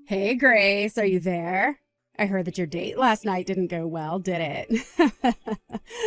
Hey, Grace, are you there? I heard that your date last night didn't go well, did it?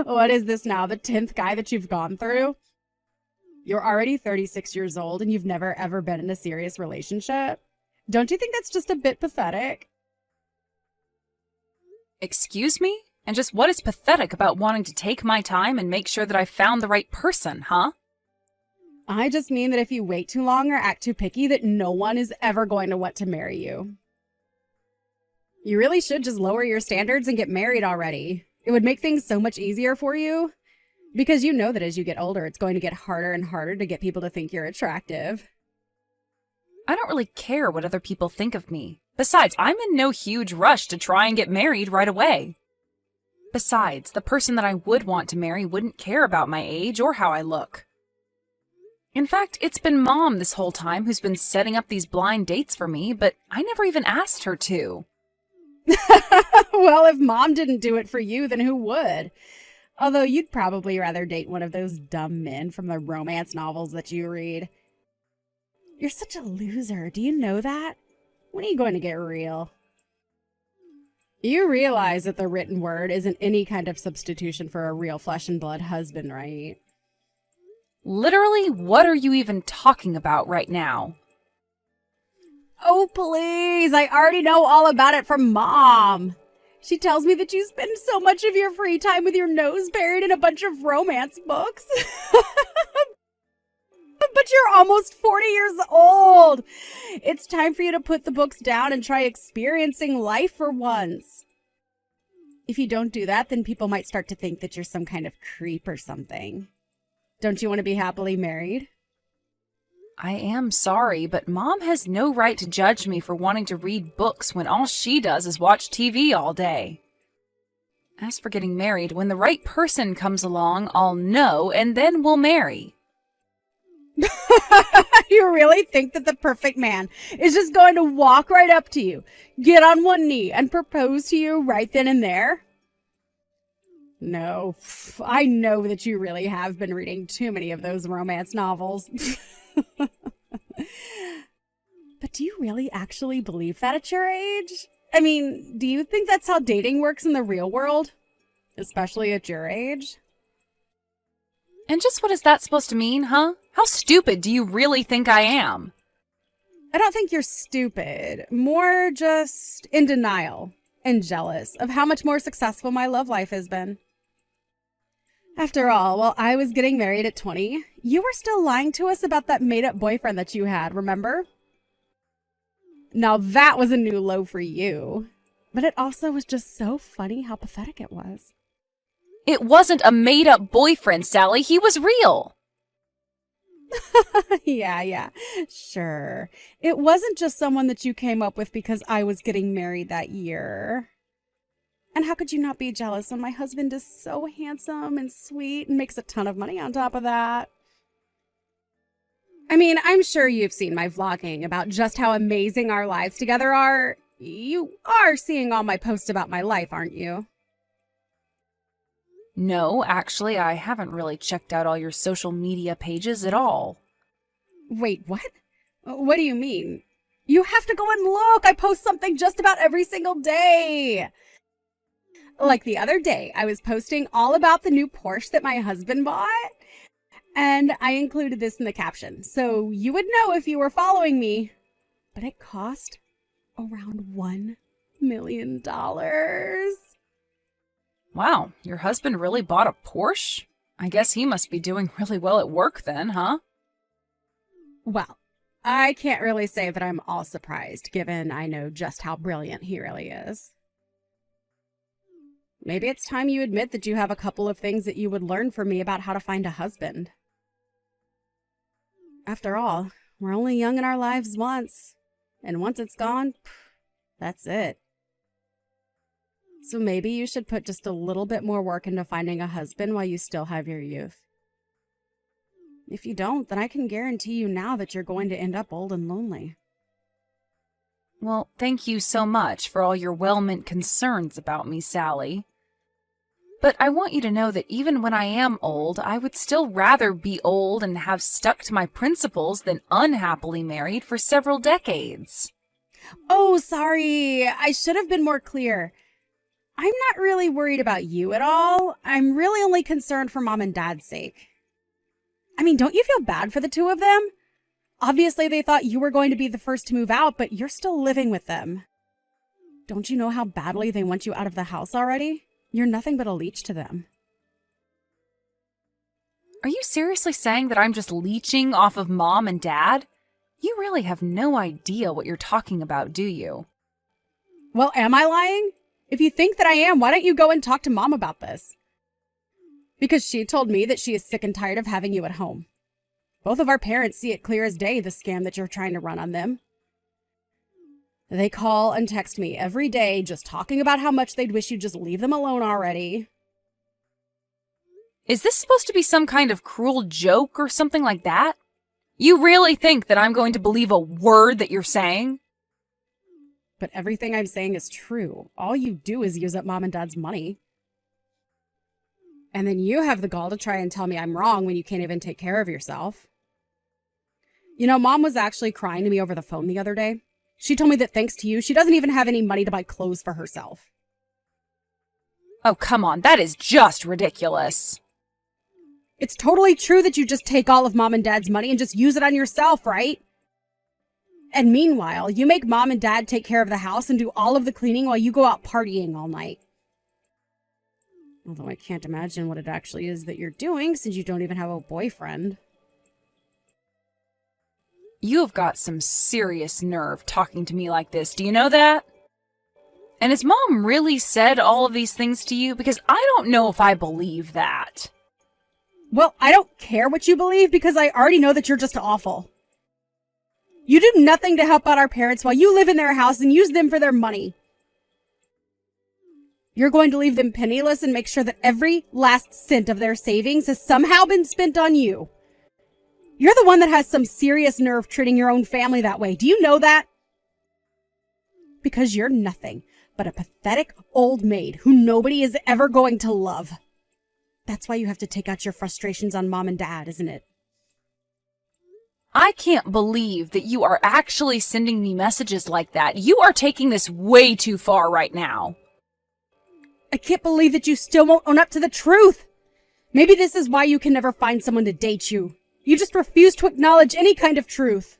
What is this now, the 10th guy that you've gone through? You're already 36 years old and you've never ever been in a serious relationship? Don't you think that's just a bit pathetic? Excuse me? And just what is pathetic about wanting to take my time and make sure that I found the right person, huh? I just mean that if you wait too long or act too picky, that no one is ever going to want to marry you. You really should just lower your standards and get married already. It would make things so much easier for you. Because you know that as you get older, it's going to get harder and harder to get people to think you're attractive. I don't really care what other people think of me. Besides, I'm in no huge rush to try and get married right away. Besides, the person that I would want to marry wouldn't care about my age or how I look. In fact, it's been Mom this whole time who's been setting up these blind dates for me, but I never even asked her to. Well, if Mom didn't do it for you, then who would? Although you'd probably rather date one of those dumb men from the romance novels that you read. You're such a loser. Do you know that? When are you going to get real? You realize that the written word isn't any kind of substitution for a real flesh and blood husband, right? Literally, what are you even talking about right now? Oh, please. I already know all about it from Mom. She tells me that you spend so much of your free time with your nose buried in a bunch of romance books. But you're almost 40 years old. It's time for you to put the books down and try experiencing life for once. If you don't do that, then people might start to think that you're some kind of creep or something. Don't you want to be happily married? I am sorry, but Mom has no right to judge me for wanting to read books when all she does is watch TV all day. As for getting married, when the right person comes along, I'll know, and then we'll marry. You really think that the perfect man is just going to walk right up to you, get on one knee, and propose to you right then and there? No, I know that you really have been reading too many of those romance novels. But do you really actually believe that at your age? I mean, do you think that's how dating works in the real world? Especially at your age? And just what is that supposed to mean, huh? How stupid do you really think I am? I don't think you're stupid. More just in denial and jealous of how much more successful my love life has been. After all, while I was getting married at 20, you were still lying to us about that made-up boyfriend that you had, remember? Now that was a new low for you. But it also was just so funny how pathetic it was. It wasn't a made-up boyfriend, Sally. He was real. Yeah, sure. It wasn't just someone that you came up with because I was getting married that year. And how could you not be jealous when my husband is so handsome and sweet and makes a ton of money on top of that? I mean, I'm sure you've seen my vlogging about just how amazing our lives together are. You are seeing all my posts about my life, aren't you? No, actually, I haven't really checked out all your social media pages at all. Wait, what? What do you mean? You have to go and look. I post something just about every single day. Like the other day, I was posting all about the new Porsche that my husband bought. And I included this in the caption, so you would know if you were following me. But it cost around $1 million. Wow, your husband really bought a Porsche? I guess he must be doing really well at work then, huh? Well, I can't really say that I'm all surprised, given I know just how brilliant he really is. Maybe it's time you admit that you have a couple of things that you would learn from me about how to find a husband. After all, we're only young in our lives once, and once it's gone, that's it. So maybe you should put just a little bit more work into finding a husband while you still have your youth. If you don't, then I can guarantee you now that you're going to end up old and lonely. Well, thank you so much for all your well-meant concerns about me, Sally. But I want you to know that even when I am old, I would still rather be old and have stuck to my principles than unhappily married for several decades. Oh, sorry. I should have been more clear. I'm not really worried about you at all. I'm really only concerned for mom and dad's sake. I mean, don't you feel bad for the two of them? Obviously, they thought you were going to be the first to move out, but you're still living with them. Don't you know how badly they want you out of the house already? You're nothing but a leech to them. Are you seriously saying that I'm just leeching off of mom and dad? You really have no idea what you're talking about, do you? Well, am I lying? If you think that I am, why don't you go and talk to mom about this? Because she told me that she is sick and tired of having you at home. Both of our parents see it clear as day, the scam that you're trying to run on them. They call and text me every day just talking about how much they'd wish you'd just leave them alone already. Is this supposed to be some kind of cruel joke or something like that? You really think that I'm going to believe a word that you're saying? But everything I'm saying is true. All you do is use up mom and dad's money. And then you have the gall to try and tell me I'm wrong when you can't even take care of yourself. You know, mom was actually crying to me over the phone the other day. She told me that thanks to you, she doesn't even have any money to buy clothes for herself. Oh, come on, that is just ridiculous. It's totally true that you just take all of mom and dad's money and just use it on yourself, right? And meanwhile, you make mom and dad take care of the house and do all of the cleaning while you go out partying all night. Although I can't imagine what it actually is that you're doing since you don't even have a boyfriend. You have got some serious nerve talking to me like this, do you know that? And has mom really said all of these things to you? Because I don't know if I believe that. Well, I don't care what you believe because I already know that you're just awful. You do nothing to help out our parents while you live in their house and use them for their money. You're going to leave them penniless and make sure that every last cent of their savings has somehow been spent on you. You're the one that has some serious nerve treating your own family that way. Do you know that? Because you're nothing but a pathetic old maid who nobody is ever going to love. That's why you have to take out your frustrations on mom and dad, isn't it? I can't believe that you are actually sending me messages like that. You are taking this way too far right now. I can't believe that you still won't own up to the truth. Maybe this is why you can never find someone to date you. You just refuse to acknowledge any kind of truth.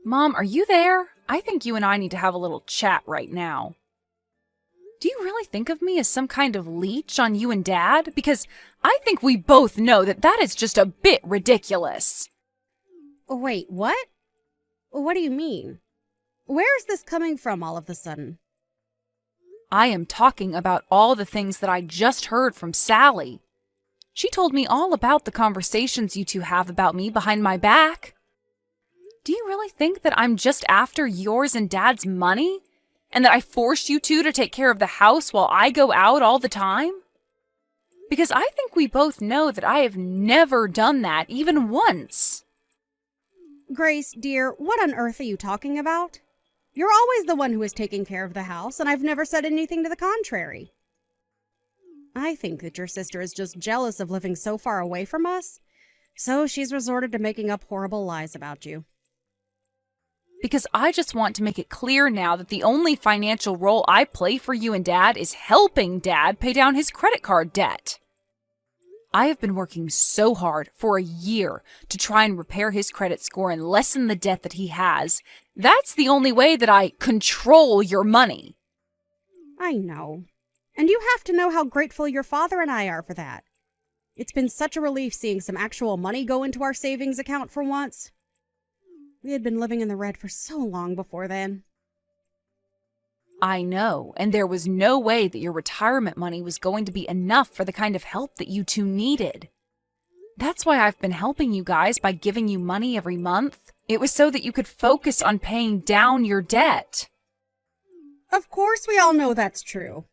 Mom, are you there? I think you and I need to have a little chat right now. Do you really think of me as some kind of leech on you and Dad? Because I think we both know that that is just a bit ridiculous. Wait, what? What do you mean? Where is this coming from all of a sudden? I am talking about all the things that I just heard from Sally. She told me all about the conversations you two have about me behind my back. Do you really think that I'm just after yours and Dad's money? And that I forced you two to take care of the house while I go out all the time? Because I think we both know that I have never done that, even once. Grace, dear, what on earth are you talking about? You're always the one who is taking care of the house, and I've never said anything to the contrary. I think that your sister is just jealous of living so far away from us, so she's resorted to making up horrible lies about you. Because I just want to make it clear now that the only financial role I play for you and Dad is helping Dad pay down his credit card debt. I have been working so hard for a year to try and repair his credit score and lessen the debt that he has. That's the only way that I control your money. I know. And you have to know how grateful your father and I are for that. It's been such a relief seeing some actual money go into our savings account for once. We had been living in the red for so long before then. I know, and there was no way that your retirement money was going to be enough for the kind of help that you two needed. That's why I've been helping you guys by giving you money every month. It was so that you could focus on paying down your debt. Of course we all know that's true.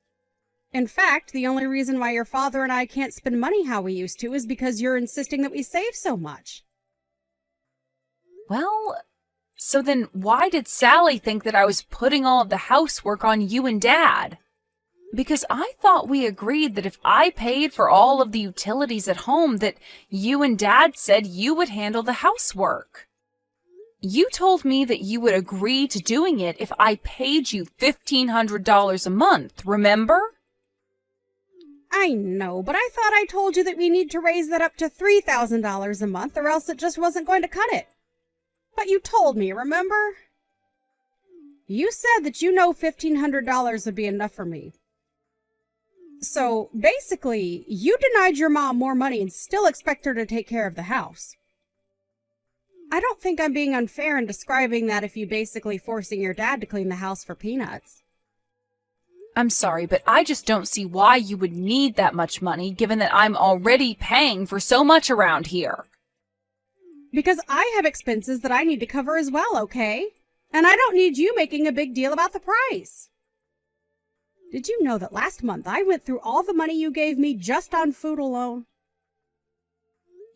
In fact, the only reason why your father and I can't spend money how we used to is because you're insisting that we save so much. Well, so then why did Sally think that I was putting all of the housework on you and Dad? Because I thought we agreed that if I paid for all of the utilities at home, that you and Dad said you would handle the housework. You told me that you would agree to doing it if I paid you $1,500 a month, remember? I know, but I thought I told you that we need to raise that up to $3,000 a month, or else it just wasn't going to cut it. But you told me, remember? You said that you know $1,500 would be enough for me. So, basically, you denied your mom more money and still expect her to take care of the house. I don't think I'm being unfair in describing that if you basically forcing your dad to clean the house for peanuts. I'm sorry, but I just don't see why you would need that much money, given that I'm already paying for so much around here. Because I have expenses that I need to cover as well, okay? And I don't need you making a big deal about the price. Did you know that last month I went through all the money you gave me just on food alone?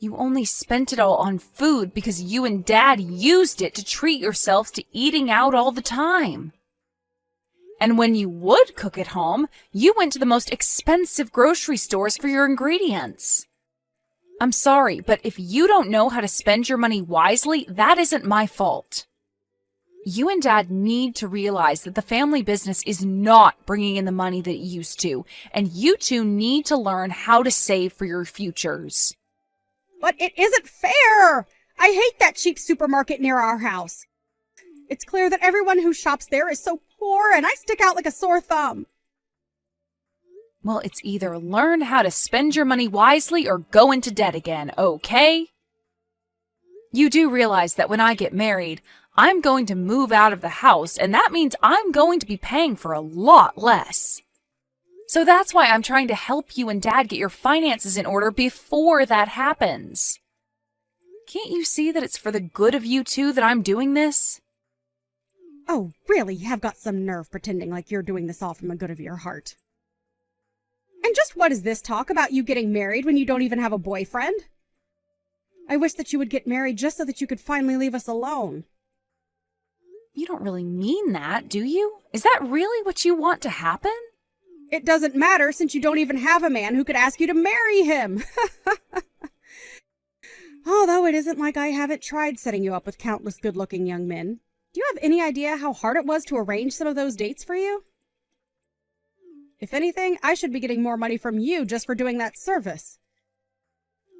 You only spent it all on food because you and Dad used it to treat yourselves to eating out all the time. And when you would cook at home, you went to the most expensive grocery stores for your ingredients. I'm sorry, but if you don't know how to spend your money wisely, that isn't my fault. You and Dad need to realize that the family business is not bringing in the money that it used to, and you two need to learn how to save for your futures. But it isn't fair! I hate that cheap supermarket near our house. It's clear that everyone who shops there is so poor, and I stick out like a sore thumb. Well, it's either learn how to spend your money wisely or go into debt again, okay? You do realize that when I get married, I'm going to move out of the house, and that means I'm going to be paying for a lot less. So that's why I'm trying to help you and Dad get your finances in order before that happens. Can't you see that it's for the good of you two that I'm doing this? Oh, really? You have got some nerve pretending like you're doing this all from the good of your heart. And just what is this talk about you getting married when you don't even have a boyfriend? I wish that you would get married just so that you could finally leave us alone. You don't really mean that, do you? Is that really what you want to happen? It doesn't matter since you don't even have a man who could ask you to marry him. Although it isn't like I haven't tried setting you up with countless good-looking young men. Do you have any idea how hard it was to arrange some of those dates for you? If anything, I should be getting more money from you just for doing that service.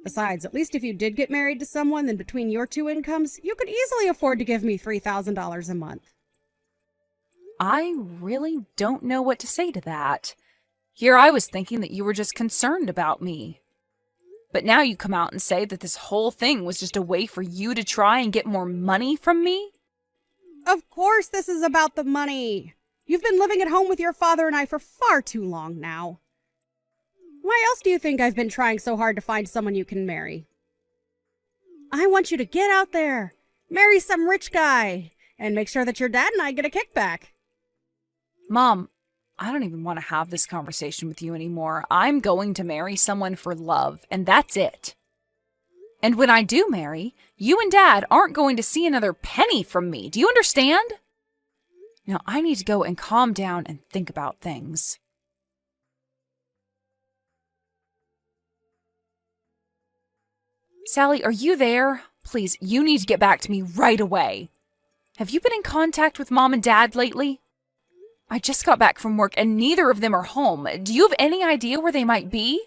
Besides, at least if you did get married to someone, then between your two incomes, you could easily afford to give me $3,000 a month. I really don't know what to say to that. Here I was thinking that you were just concerned about me. But now you come out and say that this whole thing was just a way for you to try and get more money from me? Of course this is about the money. You've been living at home with your father and I for far too long now. Why else do you think I've been trying so hard to find someone you can marry? I want you to get out there, marry some rich guy, and make sure that your dad and I get a kickback. Mom, I don't even want to have this conversation with you anymore. I'm going to marry someone for love, and that's it. And when I do marry, you and Dad aren't going to see another penny from me. Do you understand? Now, I need to go and calm down and think about things. Sally, are you there? Please, you need to get back to me right away. Have you been in contact with Mom and Dad lately? I just got back from work and neither of them are home. Do you have any idea where they might be?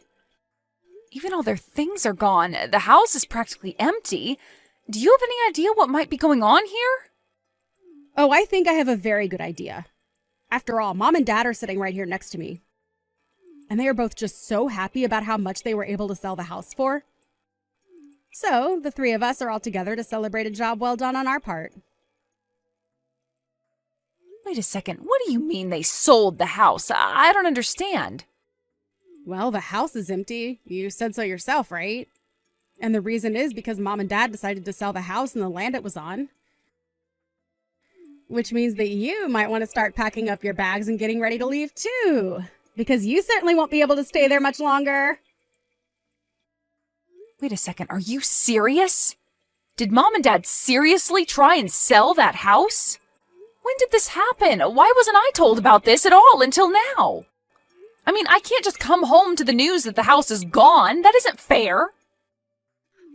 Even all their things are gone. The house is practically empty. Do you have any idea what might be going on here? Oh, I think I have a very good idea. After all, Mom and Dad are sitting right here next to me. And they are both just so happy about how much they were able to sell the house for. So, the three of us are all together to celebrate a job well done on our part. Wait a second. What do you mean they sold the house? I don't understand. Well, the house is empty. You said so yourself, right? And the reason is because Mom and Dad decided to sell the house and the land it was on. Which means that you might want to start packing up your bags and getting ready to leave too. Because you certainly won't be able to stay there much longer. Wait a second. Are you serious? Did Mom and Dad seriously try and sell that house? When did this happen? Why wasn't I told about this at all until now? I mean, I can't just come home to the news that the house is gone. That isn't fair.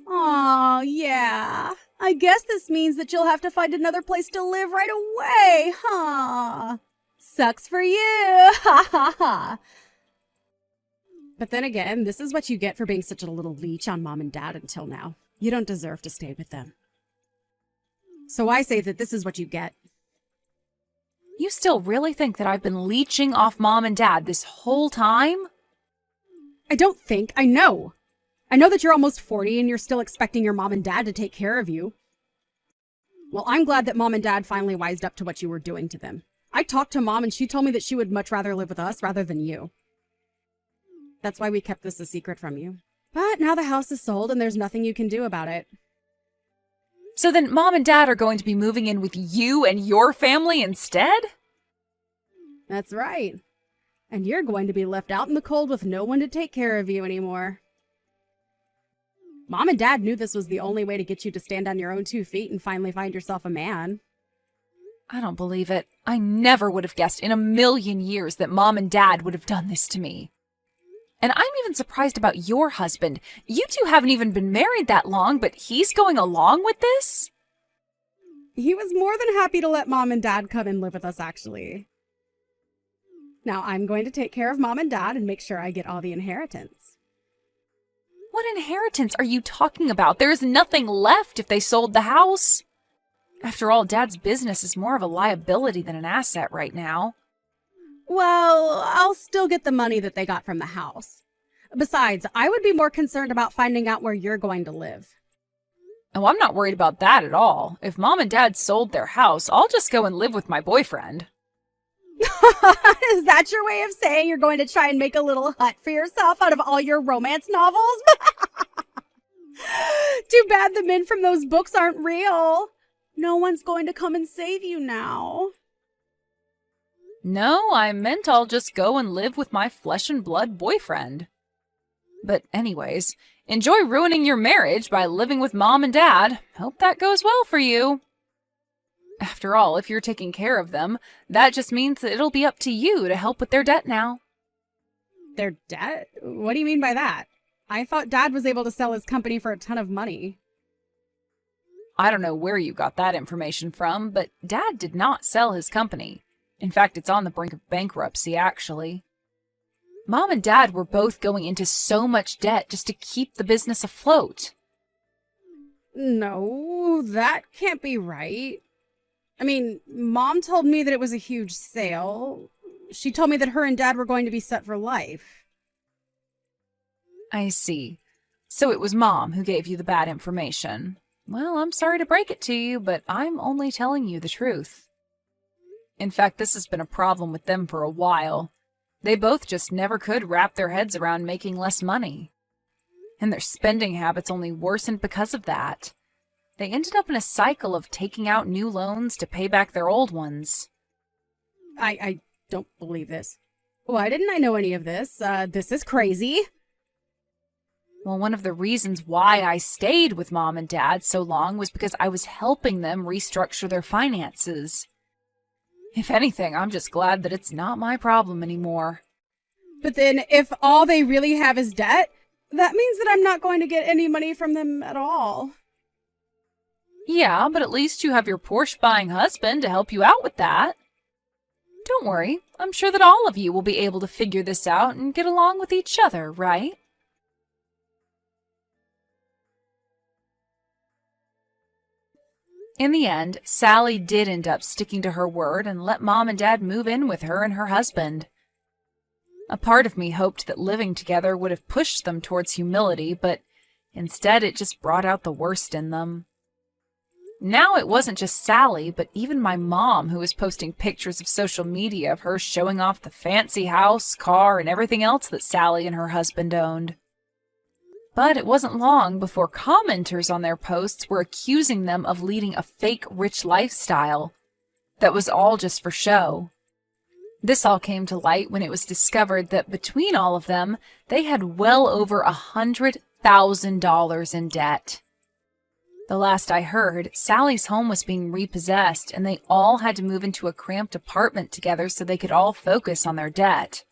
Oh, yeah. I guess this means that you'll have to find another place to live right away, huh? Sucks for you. Ha ha ha. But then again, this is what you get for being such a little leech on mom and dad until now. You don't deserve to stay with them. So I say that this is what you get. You still really think that I've been leeching off mom and dad this whole time? I don't think. I know. I know that you're almost 40 and you're still expecting your mom and dad to take care of you. Well, I'm glad that mom and dad finally wised up to what you were doing to them. I talked to mom and she told me that she would much rather live with us rather than you. That's why we kept this a secret from you. But now the house is sold and there's nothing you can do about it. So then mom and dad are going to be moving in with you and your family instead? That's right. And you're going to be left out in the cold with no one to take care of you anymore. Mom and dad knew this was the only way to get you to stand on your own 2 feet and finally find yourself a man. I don't believe it. I never would have guessed in a million years that mom and dad would have done this to me. And I'm even surprised about your husband. You two haven't even been married that long, but he's going along with this? He was more than happy to let mom and dad come and live with us, actually. Now I'm going to take care of mom and dad and make sure I get all the inheritance. What inheritance are you talking about? There is nothing left if they sold the house. After all, Dad's business is more of a liability than an asset right now. Well, I'll still get the money that they got from the house. Besides, I would be more concerned about finding out where you're going to live. Oh, I'm not worried about that at all. If Mom and Dad sold their house, I'll just go and live with my boyfriend. Is that your way of saying you're going to try and make a little hut for yourself out of all your romance novels? Too bad the men from those books aren't real. No one's going to come and save you now. No, I meant I'll just go and live with my flesh and blood boyfriend. But anyways, enjoy ruining your marriage by living with Mom and Dad. Hope that goes well for you. After all, if you're taking care of them, that just means that it'll be up to you to help with their debt now. Their debt? What do you mean by that? I thought Dad was able to sell his company for a ton of money. I don't know where you got that information from, but Dad did not sell his company. In fact, it's on the brink of bankruptcy, actually. Mom and Dad were both going into so much debt just to keep the business afloat. No, that can't be right. I mean, Mom told me that it was a huge sale. She told me that her and Dad were going to be set for life. I see. So it was Mom who gave you the bad information. Well, I'm sorry to break it to you, but I'm only telling you the truth. In fact, this has been a problem with them for a while. They both just never could wrap their heads around making less money. And their spending habits only worsened because of that. They ended up in a cycle of taking out new loans to pay back their old ones. I don't believe this. Why didn't I know any of this? This is crazy. Well, one of the reasons why I stayed with Mom and Dad so long was because I was helping them restructure their finances. If anything, I'm just glad that it's not my problem anymore. But then, if all they really have is debt, that means that I'm not going to get any money from them at all. Yeah, but at least you have your Porsche-buying husband to help you out with that. Don't worry, I'm sure that all of you will be able to figure this out and get along with each other, right? In the end, Sally did end up sticking to her word and let Mom and Dad move in with her and her husband. A part of me hoped that living together would have pushed them towards humility, but instead it just brought out the worst in them. Now it wasn't just Sally, but even my mom who was posting pictures of social media of her showing off the fancy house, car, and everything else that Sally and her husband owned. But it wasn't long before commenters on their posts were accusing them of leading a fake rich lifestyle that was all just for show. This all came to light when it was discovered that between all of them, they had well over $100,000 in debt. The last I heard, Sally's home was being repossessed and they all had to move into a cramped apartment together so they could all focus on their debt.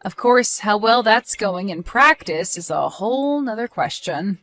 Of course, how well that's going in practice is a whole nother question.